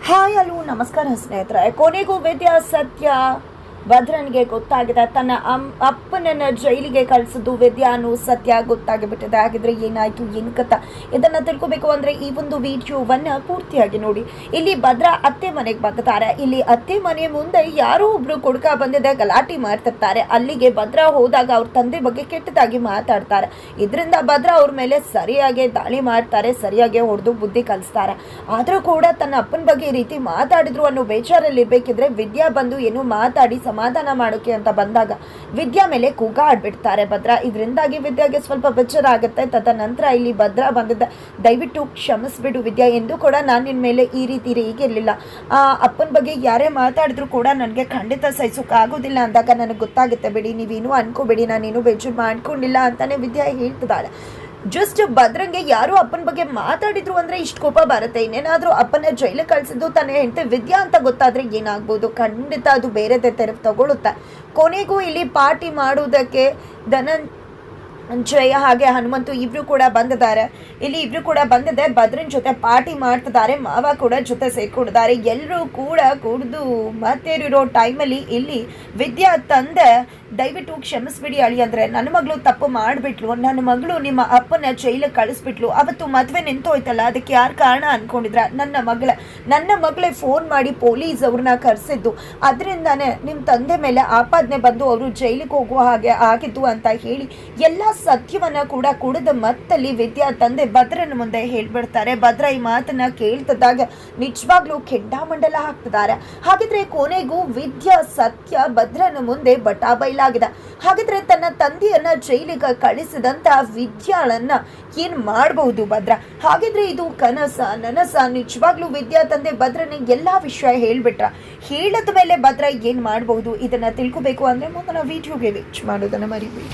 Hi hello ನಮಸ್ಕಾರ ಸ್ನೇಹಿತರೆ. ಕೊನೆಗೂ ವಿದ್ಯಾ ಸತ್ಯ ಭದ್ರನಿಗೆ ಗೊತ್ತಾಗಿದೆ. ತನ್ನ ಅಪ್ಪನನ್ನ ಜೈಲಿಗೆ ಕಳಿಸಿದ್ದು ವಿದ್ಯಾ ಅನ್ನೋ ಸತ್ಯ ಗೊತ್ತಾಗಿಬಿಟ್ಟಿದೆ. ಹಾಗಿದ್ರೆ ಏನಾಯ್ತು, ಏನು ಕಥೆ, ಇದನ್ನ ತಿಳ್ಕೊಬೇಕು ಅಂದ್ರೆ ಈ ಒಂದು ವಿಡಿಯೋವನ್ನ ಪೂರ್ತಿಯಾಗಿ ನೋಡಿ. ಇಲ್ಲಿ ಭದ್ರ ಅತ್ತೆ ಮನೆಗೆ ಬಂದಿದ್ದಾರೆ. ಇಲ್ಲಿ ಅತ್ತೆ ಮನೆ ಮುಂದೆ ಯಾರೋ ಒಬ್ರು ಕುಡ್ಕ ಬಂದಿದೆ, ಗಲಾಟೆ ಮಾಡ್ತಿರ್ತಾರೆ. ಅಲ್ಲಿಗೆ ಭದ್ರ ಹೋದಾಗ ಅವ್ರ ತಂದೆ ಬಗ್ಗೆ ಕೆಟ್ಟದಾಗಿ ಮಾತಾಡ್ತಾರೆ. ಇದರಿಂದ ಭದ್ರ ಅವ್ರ ಮೇಲೆ ಸರಿಯಾಗಿ ದಾಳಿ ಮಾಡ್ತಾರೆ, ಸರಿಯಾಗಿ ಹೊಡೆದು ಬುದ್ಧಿ ಕಲಿಸ್ತಾರೆ. ಆದ್ರೂ ಕೂಡ ತನ್ನ ಅಪ್ಪನ ಬಗ್ಗೆ ಈ ರೀತಿ ಮಾತಾಡಿದ್ರು ಅನ್ನೋ ಬೇಜಾರಲ್ಲಿ ಇರ್ಬೇಕಿದ್ರೆ ವಿದ್ಯಾ ಬಂದು ಏನು ಮಾತಾಡಿ ಸಮಾಧಾನ ಮಾಡೋಕೆ ಅಂತ ಬಂದಾಗ ವಿದ್ಯಾ ಮೇಲೆ ಕೂಗ ಆಡ್ಬಿಡ್ತಾರೆ ಭದ್ರ. ಇದರಿಂದಾಗಿ ವಿದ್ಯಾಗೆ ಸ್ವಲ್ಪ ಬೇಜಾರ ಆಗುತ್ತೆ. ತದನಂತರ ಇಲ್ಲಿ ಭದ್ರ ಬಂದಿದ್ದ, ದಯವಿಟ್ಟು ಕ್ಷಮಿಸ್ಬಿಡು ವಿದ್ಯಾ, ಎಂದು ಕೂಡ ನಾನು ನಿನ್ನ ಮೇಲೆ ಈ ರೀತಿ ರೇಗಿರಲಿಲ್ಲ. ಅಪ್ಪನ ಬಗ್ಗೆ ಯಾರೇ ಮಾತಾಡಿದ್ರು ಕೂಡ ನನಗೆ ಖಂಡಿತ ಸಹಿಸೋಕ್ಕಾಗೋದಿಲ್ಲ ಅಂದಾಗ ನನಗೆ ಗೊತ್ತಾಗುತ್ತೆ ಬಿಡಿ, ನೀವೇನು ಅನ್ಕೋಬೇಡಿ, ನಾನೇನು ಬೇಜಾರು ಮಾಡ್ಕೊಂಡಿಲ್ಲ ಅಂತಾನೆ ವಿದ್ಯಾ ಹೇಳ್ತಿದ್ದಾಳೆ. ಜಸ್ಟ್ ಭದ್ರಂಗೆ ಯಾರು ಅಪ್ಪನ ಬಗ್ಗೆ ಮಾತಾಡಿದ್ರು ಅಂದ್ರೆ ಇಷ್ಟು ಕೋಪ ಬರುತ್ತೆ. ಇನ್ನೇನಾದ್ರೂ ಅಪ್ಪನ ಜೈಲಿಗೆ ಕಳ್ಸಿದ್ದು ತನ್ನ ಹೆಂಡತಿ ವಿದ್ಯಾ ಅಂತ ಗೊತ್ತಾದ್ರೆ ಏನಾಗ್ಬೋದು, ಖಂಡಿತ ಅದು ಬೇರೆದೇ ತೆರವು ತಗೊಳುತ್ತೆ. ಕೊನೆಗೂ ಇಲ್ಲಿ ಪಾರ್ಟಿ ಮಾಡುವುದಕ್ಕೆ ಜಯ ಹಾಗೆ ಹನುಮಂತು ಇಬ್ರು ಕೂಡ ಬಂದಿದ್ದಾರೆ. ಇಲ್ಲಿ ಇಬ್ರು ಕೂಡ ಬಂದಿದೆ, ಭದ್ರನ್ ಜೊತೆ ಪಾರ್ಟಿ ಮಾಡ್ತಿದ್ದಾರೆ. ಮಾವ ಕೂಡ ಜೊತೆ ಸೇರ್ಕೊಂಡಿದ್ದಾರೆ. ಎಲ್ಲರೂ ಕೂಡ ಕುಡಿದು ಮತ್ತೇರಿರೋ ಟೈಮಲ್ಲಿ ಇಲ್ಲಿ ವಿದ್ಯಾ ತಂದೆ, ದಯವಿಟ್ಟು ಕ್ಷಮಿಸ್ಬಿಡಿ ಅಳಿ, ಅಂದ್ರೆ ನನ್ನ ಮಗಳು ತಪ್ಪು ಮಾಡಿಬಿಟ್ಲು, ನನ್ನ ಮಗಳು ನಿಮ್ಮ ಅಪ್ಪನ ಜೈಲಿಗೆ ಕಳಿಸ್ಬಿಟ್ಲು, ಅವತ್ತು ಮದುವೆ ನಿಂತೋಯ್ತಲ್ಲ ಅದಕ್ಕೆ ಯಾರು ಕಾರಣ ಅನ್ಕೊಂಡಿದ್ರ, ನನ್ನ ಮಗಳೇ ಫೋನ್ ಮಾಡಿ ಪೊಲೀಸ್ ಅವ್ರನ್ನ ಕರೆಸಿದ್ದು, ಅದರಿಂದಾನೇ ನಿಮ್ಮ ತಂದೆ ಮೇಲೆ ಆಪಾದನೆ ಬಂದು ಅವರು ಜೈಲಿಗೆ ಹೋಗುವ ಹಾಗೆ ಆಗಿದ್ದು ಅಂತ ಹೇಳಿ ಎಲ್ಲ ಸತ್ಯವನ್ನ ಕೂಡ ಕುಡಿದ ಮತ್ತಲ್ಲಿ ವಿದ್ಯಾ ತಂದೆ ಭದ್ರನ ಮುಂದೆ ಹೇಳ್ಬಿಡ್ತಾರೆ. ಭದ್ರ ಈ ಮಾತನ್ನ ಕೇಳ್ತಿದ್ದಾಗ ನಿಜವಾಗ್ಲೂ ಕೆಂಡಾಮಂಡಲ ಹಾಕ್ತಿದ್ದಾರೆ. ಹಾಗಿದ್ರೆ ಕೊನೆಗೂ ವಿದ್ಯಾ ಸತ್ಯ ಭದ್ರನ ಮುಂದೆ ಬಟಾಬೈಲಾಗಿದೆ. ಹಾಗಿದ್ರೆ ತನ್ನ ತಂದೆಯನ್ನ ಜೈಲಿಗೆ ಕಳಿಸಿದಂತ ವಿದ್ಯಾಳನ್ನ ಏನ್ ಮಾಡಬಹುದು ಭದ್ರ? ಹಾಗಿದ್ರೆ ಇದು ಕನಸ ನನಸ? ನಿಜವಾಗ್ಲೂ ವಿದ್ಯಾ ತಂದೆ ಭದ್ರನ ಎಲ್ಲಾ ವಿಷಯ ಹೇಳ್ಬಿಟ್ರ? ಹೇಳದ ಮೇಲೆ ಭದ್ರ ಏನ್ ಮಾಡಬಹುದು? ಇದನ್ನ ತಿಳ್ಕೊಬೇಕು ಅಂದ್ರೆ ಮುಂದಿನ ವಿಡಿಯೋಗೆ ವೇಚ್ ಮಾಡೋದನ್ನ ಮರಿಬೇಡಿ.